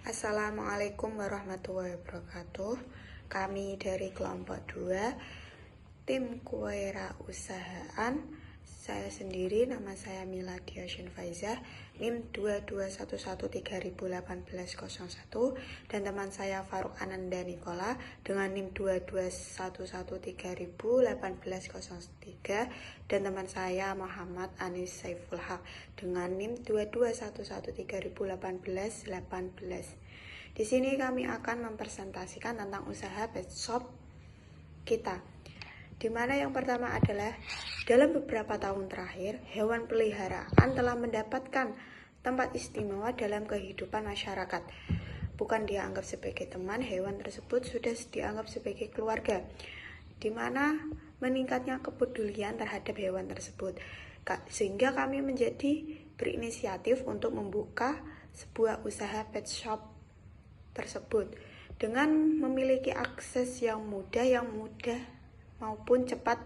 Assalamualaikum warahmatullahi wabarakatuh. Kami dari kelompok 2 tim kewirausahaan. Saya sendiri, nama saya Mila Diashin Faizah, NIM 2211301801, dan teman saya Faruk Ananda Nikola dengan NIM 2211301803, dan teman saya Muhammad Anis Saiful Haq dengan NIM 2211301818. Di sini kami akan mempresentasikan tentang usaha pet shop kita. Di mana yang pertama adalah dalam beberapa tahun terakhir, hewan peliharaan telah mendapatkan tempat istimewa dalam kehidupan masyarakat. Bukan dianggap sebagai teman, hewan tersebut sudah dianggap sebagai keluarga, di mana meningkatnya kepedulian terhadap hewan tersebut. Sehingga kami menjadi berinisiatif untuk membuka sebuah usaha pet shop tersebut dengan memiliki akses yang mudah maupun cepat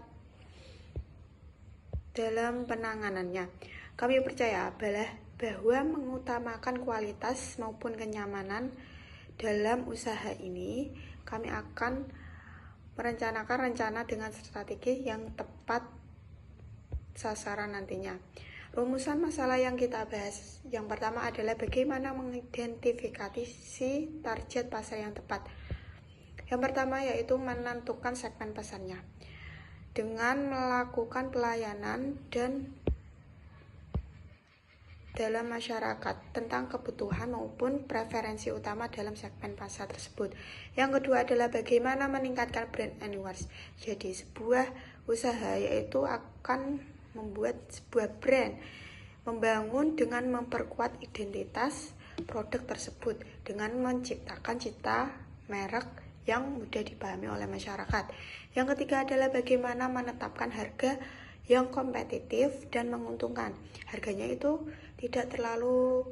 dalam penanganannya. Kami percaya bahwa mengutamakan kualitas maupun kenyamanan dalam usaha ini. Kami akan merencanakan rencana dengan strategi yang tepat sasaran nantinya. Rumusan masalah yang kita bahas yang pertama adalah bagaimana mengidentifikasi target pasar yang tepat. Yang pertama yaitu menentukan segmen pasarnya dengan melakukan pelayanan dan dalam masyarakat tentang kebutuhan maupun preferensi utama dalam segmen pasar tersebut. Yang kedua adalah bagaimana meningkatkan brand awareness. Jadi sebuah usaha yaitu akan membuat sebuah brand, membangun dengan memperkuat identitas produk tersebut dengan menciptakan cita merek yang mudah dipahami oleh masyarakat. Yang ketiga adalah bagaimana menetapkan harga yang kompetitif dan menguntungkan. Harganya itu tidak terlalu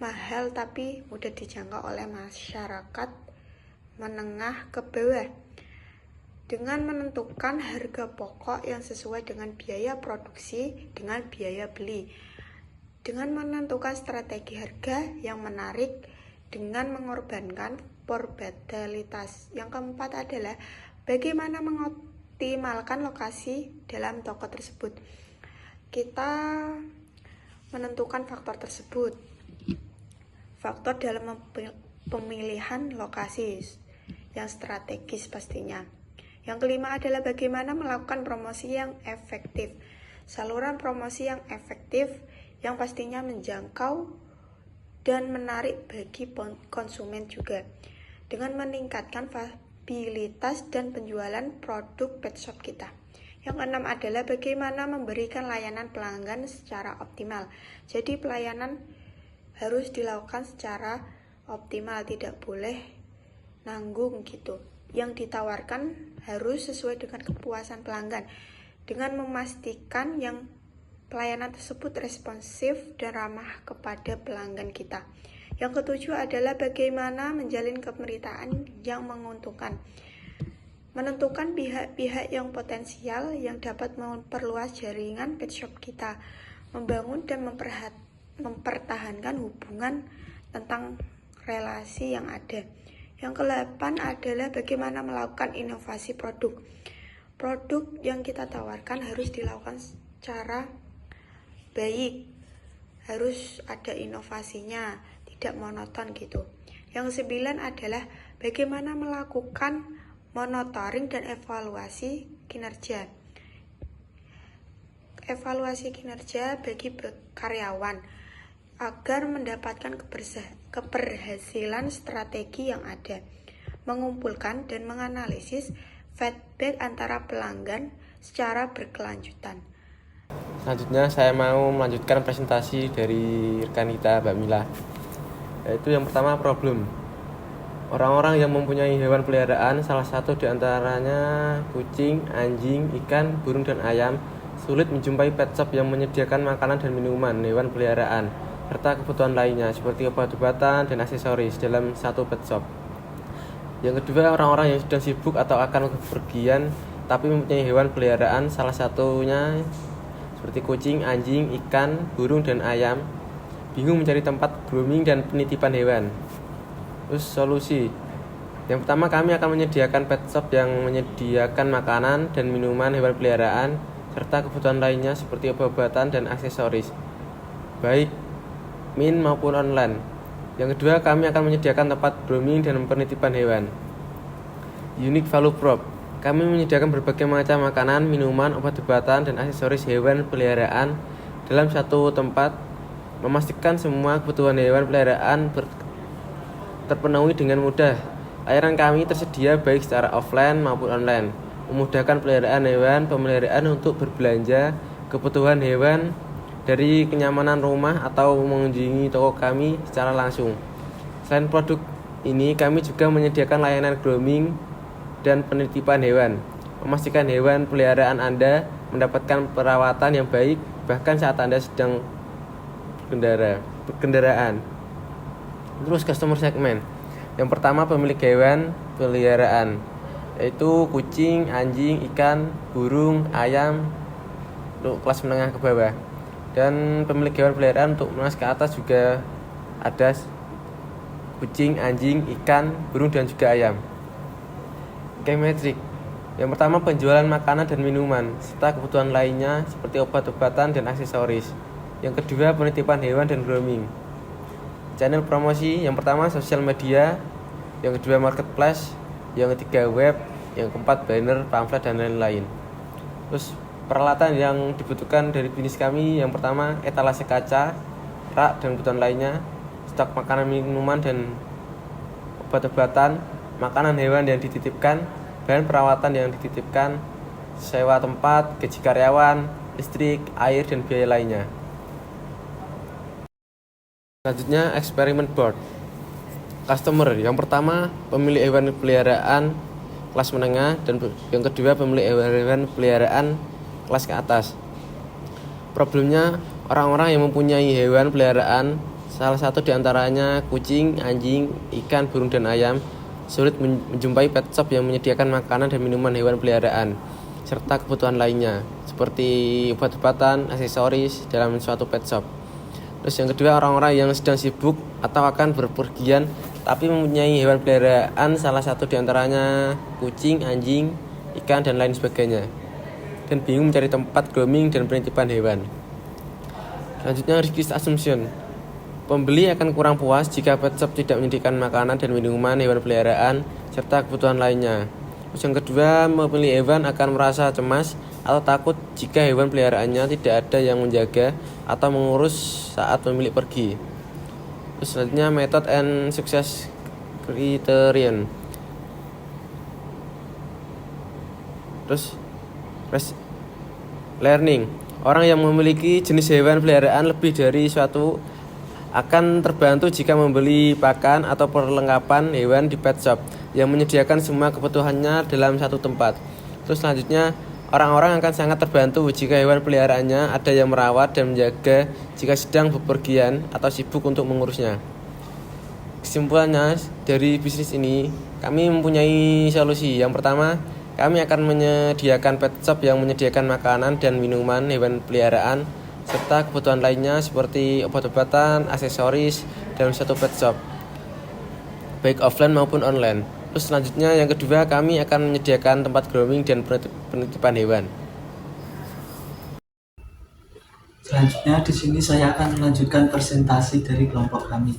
mahal tapi mudah dijangkau oleh masyarakat menengah ke bawah, dengan menentukan harga pokok yang sesuai dengan biaya produksi dengan biaya beli, dengan menentukan strategi harga yang menarik dengan mengorbankan portabilitas. Yang keempat adalah bagaimana mengoptimalkan lokasi dalam toko tersebut. Kita menentukan faktor tersebut. Faktor dalam pemilihan lokasi yang strategis pastinya. Yang kelima adalah bagaimana melakukan promosi yang efektif. Saluran promosi yang efektif yang pastinya menjangkau dan menarik bagi konsumen juga, dengan meningkatkan stabilitas dan penjualan produk pet shop kita. Yang keenam adalah bagaimana memberikan layanan pelanggan secara optimal. Jadi pelayanan harus dilakukan secara optimal, tidak boleh nanggung gitu. Yang ditawarkan harus sesuai dengan kepuasan pelanggan, dengan memastikan yang pelayanan tersebut responsif dan ramah kepada pelanggan kita. Yang ketujuh adalah bagaimana menjalin kemiritaan yang menguntungkan. Menentukan pihak-pihak yang potensial yang dapat memperluas jaringan pet shop kita. Membangun dan mempertahankan hubungan tentang relasi yang ada. Yang ke-8 adalah bagaimana melakukan inovasi produk. Produk yang kita tawarkan harus dilakukan secara baik, harus ada inovasinya, tidak monoton gitu. Yang 9 adalah bagaimana melakukan monitoring dan evaluasi kinerja. Evaluasi kinerja bagi karyawan agar mendapatkan keberhasilan strategi yang ada. Mengumpulkan dan menganalisis feedback antara pelanggan secara berkelanjutan. Selanjutnya saya mau melanjutkan presentasi dari rekan kita Mbak Mila. Yaitu yang pertama problem. Orang-orang yang mempunyai hewan peliharaan, salah satu diantaranya kucing, anjing, ikan, burung, dan ayam, sulit menjumpai pet shop yang menyediakan makanan dan minuman hewan peliharaan serta kebutuhan lainnya seperti obat-obatan dan aksesoris dalam satu pet shop. Yang kedua, orang-orang yang sudah sibuk atau akan bepergian tapi mempunyai hewan peliharaan, salah satunya seperti kucing, anjing, ikan, burung, dan ayam, bingung mencari tempat grooming dan penitipan hewan. Terus solusi. Yang pertama, kami akan menyediakan pet shop yang menyediakan makanan dan minuman hewan peliharaan serta kebutuhan lainnya seperti obat-obatan dan aksesoris, baik min maupun online. Yang kedua, kami akan menyediakan tempat grooming dan penitipan hewan. Unique value prop. Kami menyediakan berbagai macam makanan, minuman, obat-obatan, dan aksesoris hewan peliharaan dalam satu tempat, memastikan semua kebutuhan hewan peliharaan terpenuhi dengan mudah. Layanan kami tersedia baik secara offline maupun online, memudahkan peliharaan hewan pemeliharaan untuk berbelanja kebutuhan hewan dari kenyamanan rumah atau mengunjungi toko kami secara langsung. Selain produk ini, kami juga menyediakan layanan grooming dan penitipan hewan, memastikan hewan peliharaan Anda mendapatkan perawatan yang baik bahkan saat Anda sedang berkendaraan. Terus customer segment. Yang pertama, pemilik hewan peliharaan, yaitu kucing, anjing, ikan, burung, ayam untuk kelas menengah ke bawah. Dan pemilik hewan peliharaan untuk menengah ke atas juga ada kucing, anjing, ikan, burung, dan juga ayam. Metrik. Yang pertama, penjualan makanan dan minuman serta kebutuhan lainnya seperti obat-obatan dan aksesoris. Yang kedua, penitipan hewan dan grooming. Channel promosi, yang pertama sosial media, yang kedua marketplace, yang ketiga web, yang keempat banner, pamflet, dan lain-lain. Terus peralatan yang dibutuhkan dari bisnis kami, yang pertama etalase kaca, rak, dan kebutuhan lainnya, stok makanan, minuman, dan obat-obatan, makanan hewan yang dititipkan, bahan perawatan yang dititipkan, sewa tempat, gaji karyawan, listrik, air, dan biaya lainnya. Selanjutnya, eksperimen board. Customer, yang pertama pemilik hewan peliharaan kelas menengah, dan yang kedua pemilik hewan peliharaan kelas ke atas. Problemnya, orang-orang yang mempunyai hewan peliharaan, salah satu diantaranya kucing, anjing, ikan, burung, dan ayam, sulit menjumpai pet shop yang menyediakan makanan dan minuman hewan peliharaan serta kebutuhan lainnya seperti obat-obatan, aksesoris dalam suatu pet shop. Terus yang kedua, orang-orang yang sedang sibuk atau akan berpergian tapi mempunyai hewan peliharaan, salah satu diantaranya kucing, anjing, ikan, dan lain sebagainya, dan bingung mencari tempat grooming dan penitipan hewan. Selanjutnya, risk assumption. Pembeli akan kurang puas jika pet shop tidak menyediakan makanan dan minuman hewan peliharaan serta kebutuhan lainnya. Terus yang kedua, pemilik hewan akan merasa cemas atau takut jika hewan peliharaannya tidak ada yang menjaga atau mengurus saat pemilik pergi. Terus selanjutnya, method and success criterion. Terus learning. Orang yang memiliki jenis hewan peliharaan lebih dari suatu akan terbantu jika membeli pakan atau perlengkapan hewan di pet shop yang menyediakan semua kebutuhannya dalam satu tempat. Terus selanjutnya, orang-orang akan sangat terbantu jika hewan peliharaannya ada yang merawat dan menjaga jika sedang bepergian atau sibuk untuk mengurusnya. Kesimpulannya, dari bisnis ini kami mempunyai solusi. Yang pertama, kami akan menyediakan pet shop yang menyediakan makanan dan minuman hewan peliharaan serta kebutuhan lainnya seperti obat-obatan, aksesoris dalam satu pet shop, baik offline maupun online. Terus selanjutnya, yang kedua, kami akan menyediakan tempat grooming dan penitipan hewan. Selanjutnya di sini saya akan melanjutkan presentasi dari kelompok kami,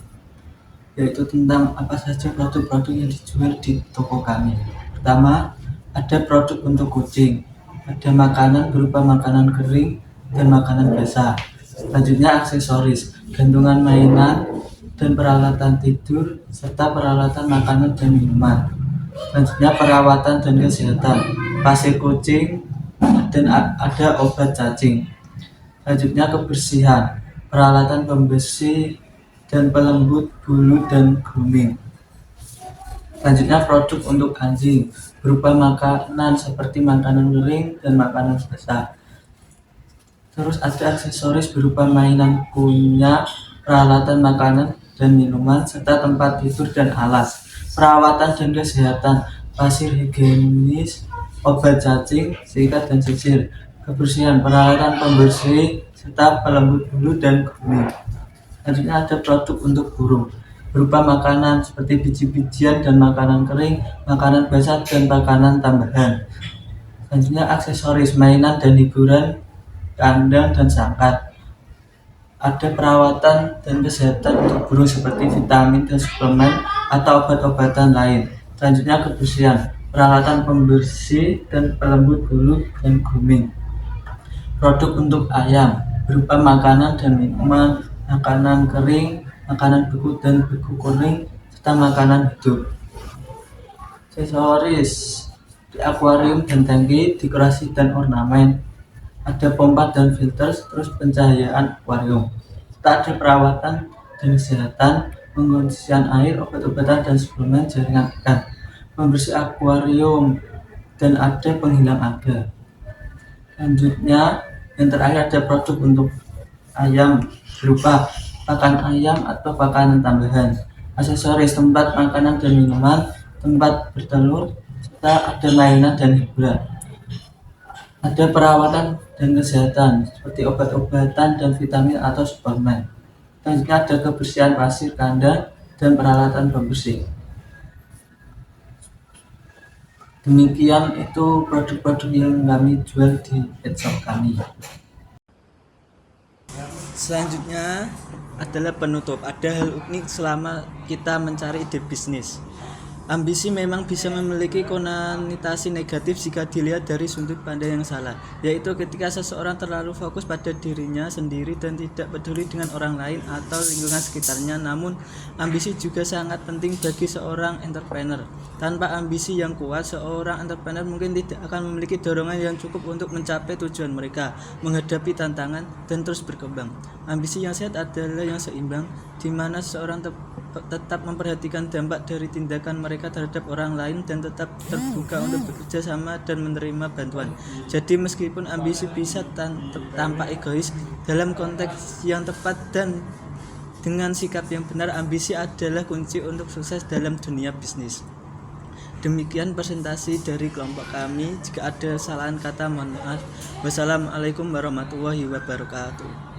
yaitu tentang apa saja produk-produk yang dijual di toko kami. Pertama, ada produk untuk kucing, ada makanan berupa makanan kering dan makanan basah. Selanjutnya, aksesoris, gantungan mainan dan peralatan tidur serta peralatan makanan dan minuman. Selanjutnya, perawatan dan kesehatan, pasir kucing, dan ada obat cacing. Selanjutnya, kebersihan, peralatan pembersih dan pelembut bulu dan grooming. Selanjutnya, produk untuk anjing berupa makanan seperti makanan kering dan makanan basah. Terus ada aksesoris berupa mainan kunyah, peralatan makanan dan minuman, serta tempat tidur dan alas. Perawatan dan kesehatan, pasir higienis, obat cacing, sikat dan sisir. Kebersihan, peralatan pembersih, serta pelembut bulu dan grooming. Selanjutnya ada produk untuk burung, berupa makanan seperti biji-bijian dan makanan kering, makanan basah dan makanan tambahan. Selanjutnya aksesoris, mainan dan hiburan, kandang dan sangkar. Ada perawatan dan kesehatan untuk burung seperti vitamin dan suplemen atau obat-obatan lain. Selanjutnya kebersihan, peralatan pembersih dan pelembut bulu dan grooming. Produk untuk ayam berupa makanan dan minuman, makanan kering, makanan beku dan beku kuning, serta makanan hidup. Aksesoris di akuarium dan tangki, dekorasi dan ornamen. Ada pompa dan filter, terus pencahayaan akuarium. Serta ada perawatan dan kesehatan, pengondisian air, obat-obatan dan suplemen jaringan ikan, membersih akuarium, dan ada penghilang alga. Selanjutnya, yang terakhir ada produk untuk ayam berupa pakan ayam atau makanan tambahan, aksesoris, tempat makanan dan minuman, tempat bertelur, serta ada mainan dan hiburan. Ada perawatan dan kesehatan seperti obat-obatan dan vitamin atau suplemen. Selanjutnya ada kebersihan pasir kandang dan peralatan pembersih. Demikian itu produk-produk yang kami jual di pet shop kami. Selanjutnya adalah penutup. Ada hal unik selama kita mencari ide bisnis. Ambisi memang bisa memiliki konotasi negatif jika dilihat dari sudut pandang yang salah, yaitu ketika seseorang terlalu fokus pada dirinya sendiri dan tidak peduli dengan orang lain atau lingkungan sekitarnya. Namun, ambisi juga sangat penting bagi seorang entrepreneur. Tanpa ambisi yang kuat, seorang entrepreneur mungkin tidak akan memiliki dorongan yang cukup untuk mencapai tujuan mereka, menghadapi tantangan, dan terus berkembang. Ambisi yang sehat adalah yang seimbang, di mana seseorang tetap memperhatikan dampak dari tindakan mereka terhadap orang lain dan tetap terbuka untuk bekerja sama dan menerima bantuan. Jadi meskipun ambisi bisa tampak egois, dalam konteks yang tepat dan dengan sikap yang benar, ambisi adalah kunci untuk sukses dalam dunia bisnis. Demikian presentasi dari kelompok kami. Jika ada kesalahan kata, mohon maaf. Wassalamualaikum warahmatullahi wabarakatuh.